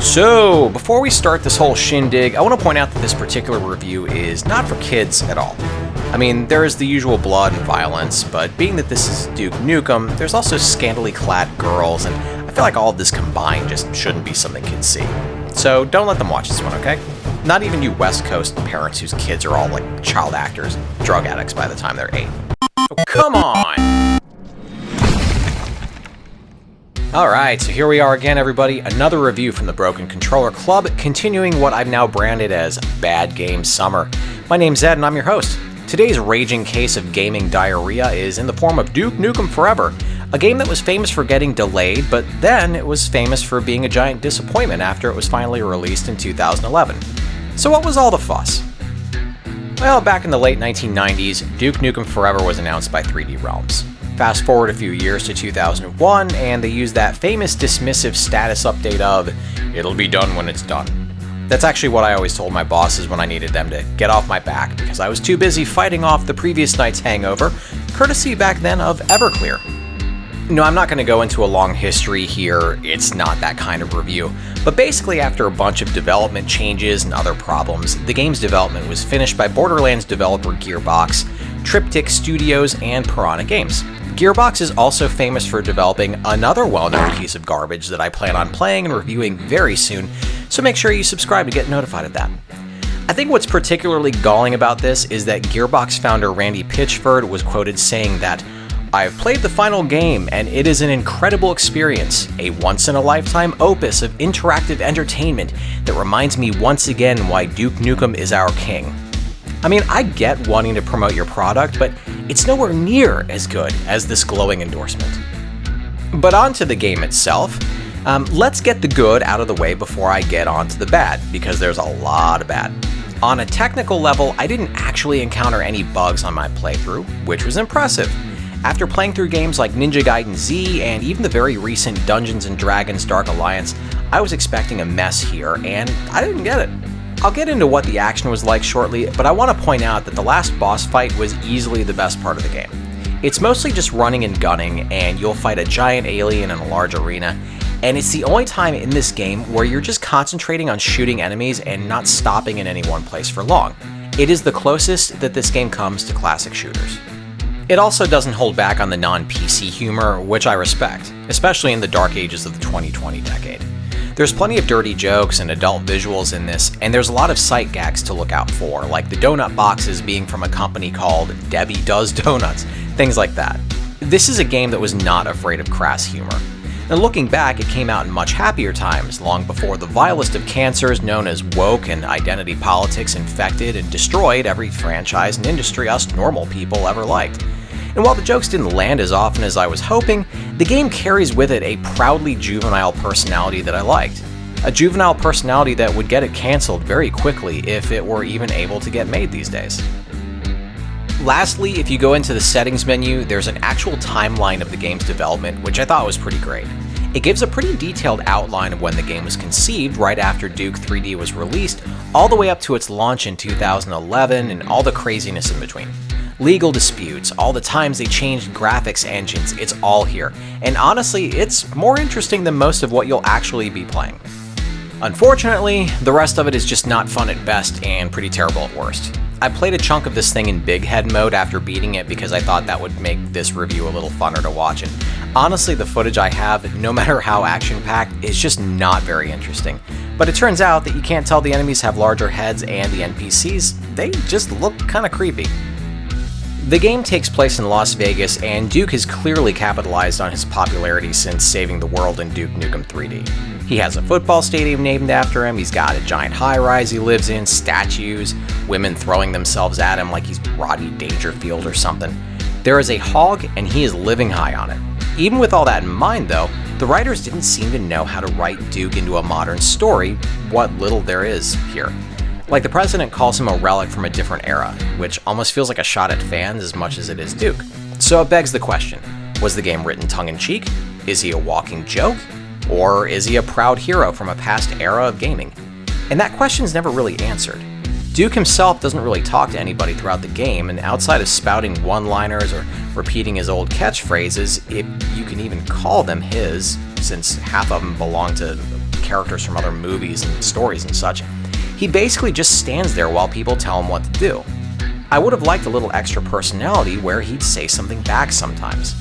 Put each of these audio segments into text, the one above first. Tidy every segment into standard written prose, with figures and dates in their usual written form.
So, before we start this whole shindig, I want to point out that this particular review is not for kids at all. I mean, there is the usual blood and violence, but being that this is Duke Nukem, there's also scantily clad girls, and I feel like all of this combined just shouldn't be something kids see. So don't let them watch this one, okay? Not even you West Coast parents whose kids are all like child actors and drug addicts by the time they're 8. Oh, come on! Alright, so here we are again, everybody. Another review from the Broken Controller Club, continuing what I've now branded as Bad Game Summer. My name's Ed, and I'm your host. Today's raging case of gaming diarrhea is in the form of Duke Nukem Forever, a game that was famous for getting delayed, but then it was famous for being a giant disappointment after it was finally released in 2011. So what was all the fuss? Well, back in the late 1990s, Duke Nukem Forever was announced by 3D Realms. Fast forward a few years to 2001, and they used that famous dismissive status update of, "It'll be done when it's done." That's actually what I always told my bosses when I needed them to get off my back, because I was too busy fighting off the previous night's hangover, courtesy back then of Everclear. No, I'm not going to go into a long history here, it's not that kind of review, but basically after a bunch of development changes and other problems, the game's development was finished by Borderlands developer Gearbox, Triptych Studios, and Piranha Games. Gearbox is also famous for developing another well-known piece of garbage that I plan on playing and reviewing very soon, so make sure you subscribe to get notified of that. I think what's particularly galling about this is that Gearbox founder Randy Pitchford was quoted saying that, "I've played the final game and it is an incredible experience, a once-in-a-lifetime opus of interactive entertainment that reminds me once again why Duke Nukem is our king." I mean, I get wanting to promote your product, but it's nowhere near as good as this glowing endorsement. But on to the game itself. Let's get the good out of the way before I get on to the bad, because there's a lot of bad. On a technical level, I didn't actually encounter any bugs on my playthrough, which was impressive. After playing through games like Ninja Gaiden Z and even the very recent Dungeons & Dragons Dark Alliance, I was expecting a mess here, and I didn't get it. I'll get into what the action was like shortly, but I want to point out that the last boss fight was easily the best part of the game. It's mostly just running and gunning, and you'll fight a giant alien in a large arena, and it's the only time in this game where you're just concentrating on shooting enemies and not stopping in any one place for long. It is the closest that this game comes to classic shooters. It also doesn't hold back on the non-PC humor, which I respect, especially in the dark ages of the 2020 decade. There's plenty of dirty jokes and adult visuals in this, and there's a lot of sight gags to look out for, like the donut boxes being from a company called Debbie Does Donuts, things like that. This is a game that was not afraid of crass humor. And looking back, it came out in much happier times, long before the vilest of cancers known as woke and identity politics infected and destroyed every franchise and industry us normal people ever liked. And while the jokes didn't land as often as I was hoping, the game carries with it a proudly juvenile personality that I liked. A juvenile personality that would get it canceled very quickly if it were even able to get made these days. Lastly, if you go into the settings menu, there's an actual timeline of the game's development, which I thought was pretty great. It gives a pretty detailed outline of when the game was conceived right after Duke 3D was released, all the way up to its launch in 2011 and all the craziness in between. Legal disputes, all the times they changed graphics engines, it's all here. And honestly, it's more interesting than most of what you'll actually be playing. Unfortunately, the rest of it is just not fun at best and pretty terrible at worst. I played a chunk of this thing in big head mode after beating it because I thought that would make this review a little funner to watch, and honestly the footage I have, no matter how action-packed, is just not very interesting. But it turns out that you can't tell the enemies have larger heads, and the NPCs, they just look kinda creepy. The game takes place in Las Vegas, and Duke has clearly capitalized on his popularity since saving the world in Duke Nukem 3D. He has a football stadium named after him, he's got a giant high-rise he lives in, statues, women throwing themselves at him like he's Rodney Dangerfield or something. There is a hog, and he is living high on it. Even with all that in mind, though, the writers didn't seem to know how to write Duke into a modern story, what little there is here. Like, the president calls him a relic from a different era, which almost feels like a shot at fans as much as it is Duke. So it begs the question, was the game written tongue-in-cheek? Is he a walking joke? Or is he a proud hero from a past era of gaming? And that question's never really answered. Duke himself doesn't really talk to anybody throughout the game, and outside of spouting one-liners or repeating his old catchphrases, if you can even call them his, since half of them belong to characters from other movies and stories and such, he basically just stands there while people tell him what to do. I would have liked a little extra personality where he'd say something back sometimes.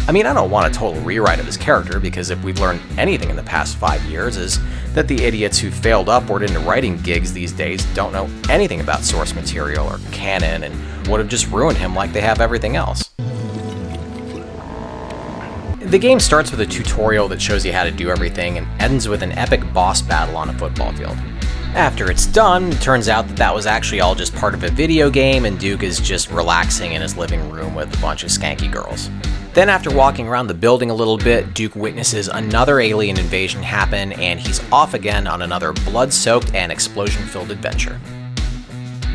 I mean, I don't want a total rewrite of his character, because if we've learned anything in the past 5 years is that the idiots who failed upward into writing gigs these days don't know anything about source material or canon and would have just ruined him like they have everything else. The game starts with a tutorial that shows you how to do everything and ends with an epic boss battle on a football field. After it's done, it turns out that that was actually all just part of a video game and Duke is just relaxing in his living room with a bunch of skanky girls. Then after walking around the building a little bit, Duke witnesses another alien invasion happen and he's off again on another blood-soaked and explosion-filled adventure.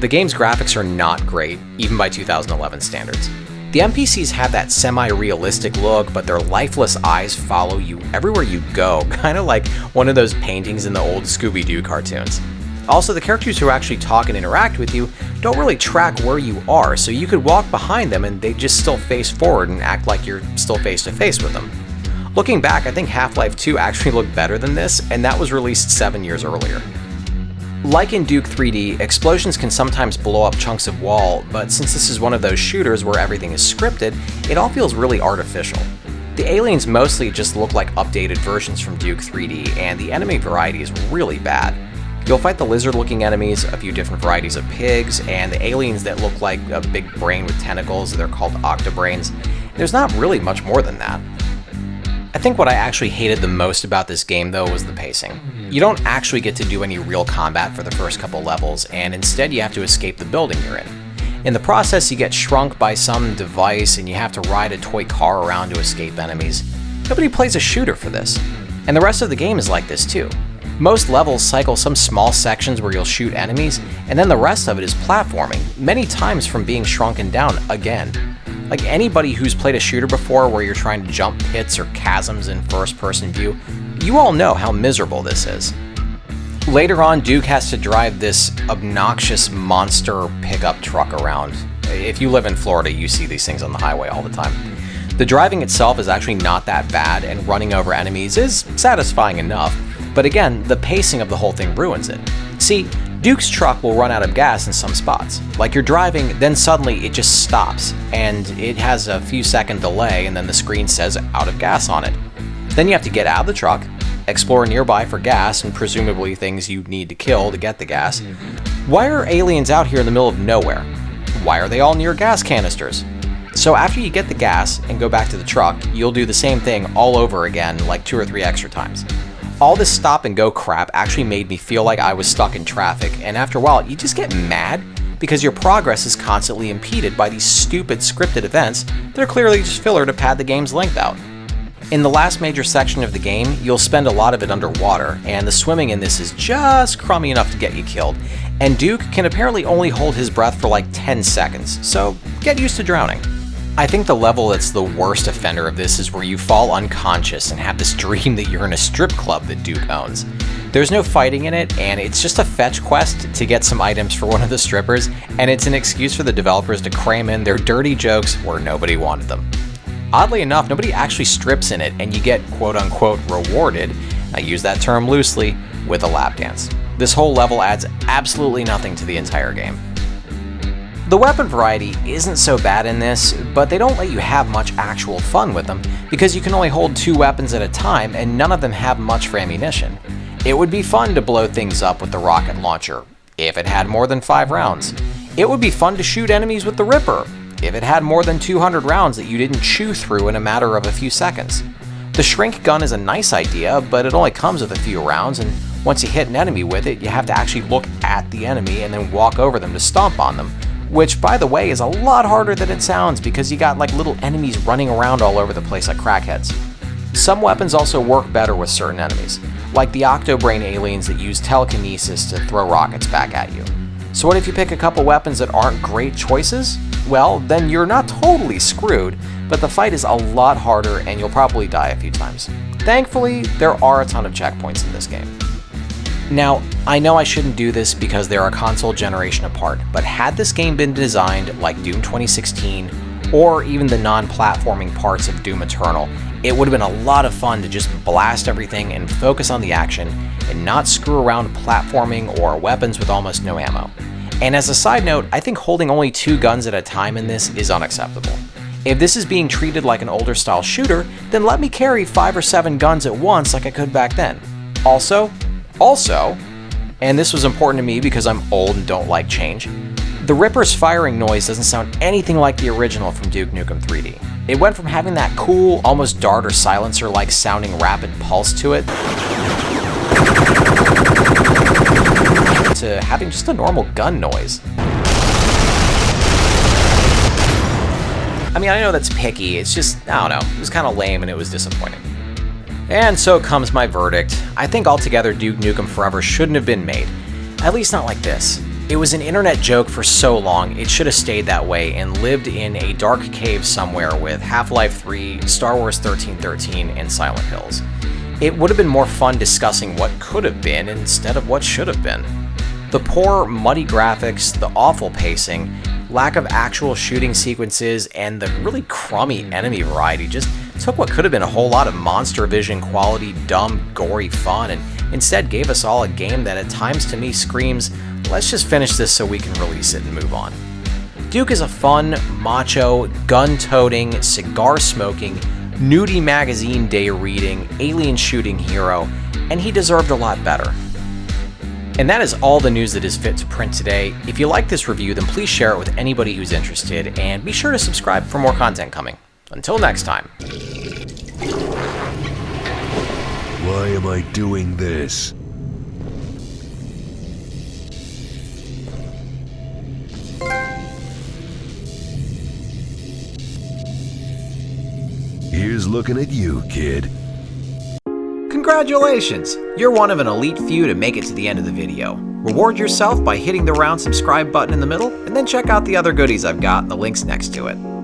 The game's graphics are not great, even by 2011 standards. The NPCs have that semi-realistic look, but their lifeless eyes follow you everywhere you go, kind of like one of those paintings in the old Scooby-Doo cartoons. Also, the characters who actually talk and interact with you don't really track where you are, so you could walk behind them and they just still face forward and act like you're still face to face with them. Looking back, I think Half-Life 2 actually looked better than this, and that was released 7 years earlier. Like in Duke 3D, explosions can sometimes blow up chunks of wall, but since this is one of those shooters where everything is scripted, it all feels really artificial. The aliens mostly just look like updated versions from Duke 3D, and the enemy variety is really bad. You'll fight the lizard-looking enemies, a few different varieties of pigs, and the aliens that look like a big brain with tentacles. They're called octobrains. There's not really much more than that. I think what I actually hated the most about this game, though, was the pacing. You don't actually get to do any real combat for the first couple levels, and instead you have to escape the building you're in. In the process, you get shrunk by some device, and you have to ride a toy car around to escape enemies. Nobody plays a shooter for this. And the rest of the game is like this, too. Most levels cycle some small sections where you'll shoot enemies, and then the rest of it is platforming, many times from being shrunken down again. Like anybody who's played a shooter before where you're trying to jump pits or chasms in first-person view, you all know how miserable this is. Later on, Duke has to drive this obnoxious monster pickup truck around. If you live in Florida, you see these things on the highway all the time. The driving itself is actually not that bad, and running over enemies is satisfying enough. But again, the pacing of the whole thing ruins it. See, Duke's truck will run out of gas in some spots. Like you're driving, then suddenly it just stops, and it has a few second delay, and then the screen says out of gas on it. Then you have to get out of the truck, explore nearby for gas and presumably things you need to kill to get the gas. Why are aliens out here in the middle of nowhere? Why are they all near gas canisters? So after you get the gas and go back to the truck, you'll do the same thing all over again, like 2 or 3 extra times. All this stop and go crap actually made me feel like I was stuck in traffic, and after a while, you just get mad because your progress is constantly impeded by these stupid scripted events that are clearly just filler to pad the game's length out. In the last major section of the game, you'll spend a lot of it underwater, and the swimming in this is just crummy enough to get you killed, and Duke can apparently only hold his breath for like 10 seconds, so get used to drowning. I think the level that's the worst offender of this is where you fall unconscious and have this dream that you're in a strip club that Duke owns. There's no fighting in it, and it's just a fetch quest to get some items for one of the strippers, and it's an excuse for the developers to cram in their dirty jokes where nobody wanted them. Oddly enough, nobody actually strips in it, and you get quote-unquote rewarded, I use that term loosely, with a lap dance. This whole level adds absolutely nothing to the entire game. The weapon variety isn't so bad in this, but they don't let you have much actual fun with them because you can only hold 2 weapons at a time and none of them have much for ammunition. It would be fun to blow things up with the rocket launcher, if it had more than 5 rounds. It would be fun to shoot enemies with the Ripper, if it had more than 200 rounds that you didn't chew through in a matter of a few seconds. The shrink gun is a nice idea, but it only comes with a few rounds, and once you hit an enemy with it, you have to actually look at the enemy and then walk over them to stomp on them. Which, by the way, is a lot harder than it sounds because you got like little enemies running around all over the place like crackheads. Some weapons also work better with certain enemies, like the octobrain aliens that use telekinesis to throw rockets back at you. So what if you pick a couple weapons that aren't great choices? Well, then you're not totally screwed, but the fight is a lot harder and you'll probably die a few times. Thankfully, there are a ton of checkpoints in this game. Now, I know I shouldn't do this because they're a console generation apart, but had this game been designed like Doom 2016 or even the non-platforming parts of Doom Eternal. It would have been a lot of fun to just blast everything and focus on the action and not screw around platforming or weapons with almost no ammo. And as a side note, I think holding only 2 guns at a time in this is unacceptable. If this is being treated like an older style shooter, then let me carry 5 or 7 guns at once like I could back then. Also, and this was important to me because I'm old and don't like change, the Ripper's firing noise doesn't sound anything like the original from Duke Nukem 3D. It went from having that cool, almost dart or silencer-like sounding rapid pulse to it, to having just a normal gun noise. I mean, I know that's picky, it's just, I don't know, it was kind of lame and it was disappointing. And so comes my verdict. I think altogether Duke Nukem Forever shouldn't have been made. At least not like this. It was an internet joke for so long, it should have stayed that way and lived in a dark cave somewhere with Half-Life 3, Star Wars 1313, and Silent Hills. It would have been more fun discussing what could have been instead of what should have been. The poor, muddy graphics, the awful pacing, lack of actual shooting sequences, and the really crummy enemy variety just took what could have been a whole lot of Monster Vision quality, dumb, gory fun, and instead gave us all a game that at times to me screams, let's just finish this so we can release it and move on. Duke is a fun, macho, gun-toting, cigar-smoking, nudie magazine day reading, alien shooting hero, and he deserved a lot better. And that is all the news that is fit to print today. If you like this review, then please share it with anybody who's interested, and be sure to subscribe for more content coming. Until next time. Why am I doing this? Here's looking at you, kid. Congratulations! You're one of an elite few to make it to the end of the video. Reward yourself by hitting the round subscribe button in the middle, and then check out the other goodies I've got in the links next to it.